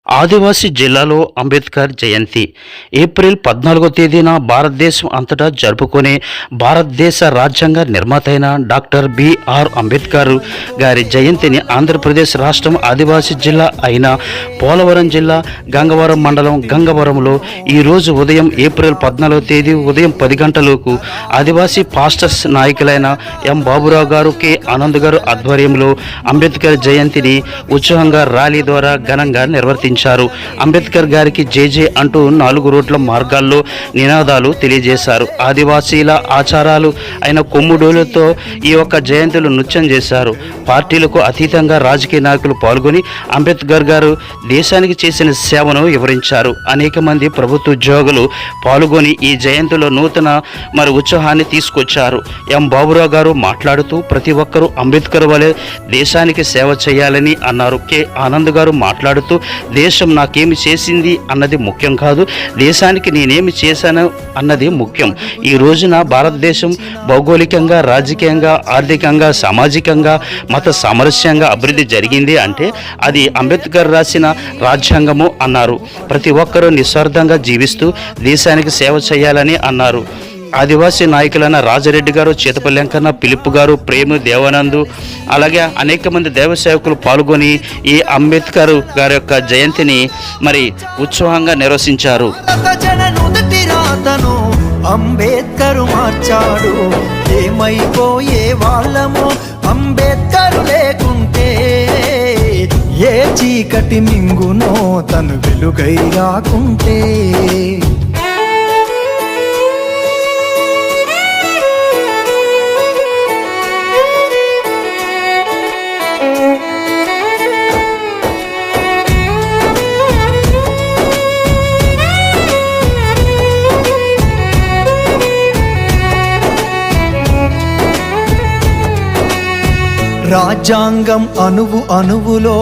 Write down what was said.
ఆదివాసీ జిల్లాలో అంబేద్కర్ జయంతి ఏప్రిల్ 14వ తేదీన భారతదేశం అంతటా జరుపుకునే భారతదేశ రాజ్యాంగ నిర్మాత అయిన డాక్టర్ బిఆర్ అంబేద్కర్ గారి జయంతిని ఆంధ్రప్రదేశ్ రాష్ట్రం ఆదివాసీ జిల్లా అయిన పోలవరం జిల్లా గంగవరం మండలం గంగవరంలో ఈరోజు ఉదయం ఏప్రిల్ 14వ తేదీ ఉదయం 10 గంటలకు ఆదివాసీ పాస్టర్స్ నాయకులైన ఎం బాబురావు గారు, కె ఆనంద్ గారు ఆధ్వర్యంలో అంబేద్కర్ జయంతిని ఉత్సాహంగా ర్యాలీ ద్వారా ఘనంగా నిర్వర్తించారు. అంబేద్కర్ గారికి జేజే అంటూ 4 రోడ్ల మార్గాల్లో నినాదాలు తెలియజేశారు. ఆదివాసీల ఆచారాలు అయిన కొమ్ముడోలతో ఈ యొక్క జయంతులు నృత్యం చేశారు. పార్టీలకు అతీతంగా రాజకీయ నాయకులు పాల్గొని అంబేద్కర్ గారు దేశానికి చేసిన సేవను వివరించారు. అనేక మంది ప్రభుత్వ ఉద్యోగులు పాల్గొని ఈ జయంతిలో నూతన ఉత్సాహాన్ని తీసుకొచ్చారు. ఎం బాబురావు గారు మాట్లాడుతూ ప్రతి ఒక్కరూ అంబేద్కర్ వలె దేశానికి సేవ చేయాలని అన్నారు. కె ఆనంద్ గారు మాట్లాడుతూ దేశం నాకేమి చేసింది అన్నది ముఖ్యం కాదు, దేశానికి నేనేమి చేశాను అన్నది ముఖ్యం. ఈ రోజున భారతదేశం భౌగోళికంగా, రాజకీయంగా, ఆర్థికంగా, సామాజికంగా, మత సామరస్యంగా అభివృద్ధి జరిగింది అంటే అది అంబేద్కర్ రాసిన రాజ్యాంగము అన్నారు. ప్రతి ఒక్కరూ నిస్వార్థంగా జీవిస్తూ దేశానికి సేవ చేయాలని అన్నారు. ఆదివాసీ నాయకులైన రాజరెడ్డి గారు, చేతపల్లి వెంకన్న, పిలుపు గారు, ప్రేమ, దేవానందు, అలాగే అనేక మంది దైవ సేవకులు పాల్గొని ఈ అంబేద్కర్ గారి యొక్క జయంతిని ఉత్సాహంగా నిర్వహించారు. అంబేద్కర్ మార్చాడు, ఏమైపోయే వాళ్ళము అంబేద్కర్ లేకుంటే, ఏ చీకటి మింగునో తను వెలుగై రాకుంటే. రాజ్యాంగం అణువు అణువులో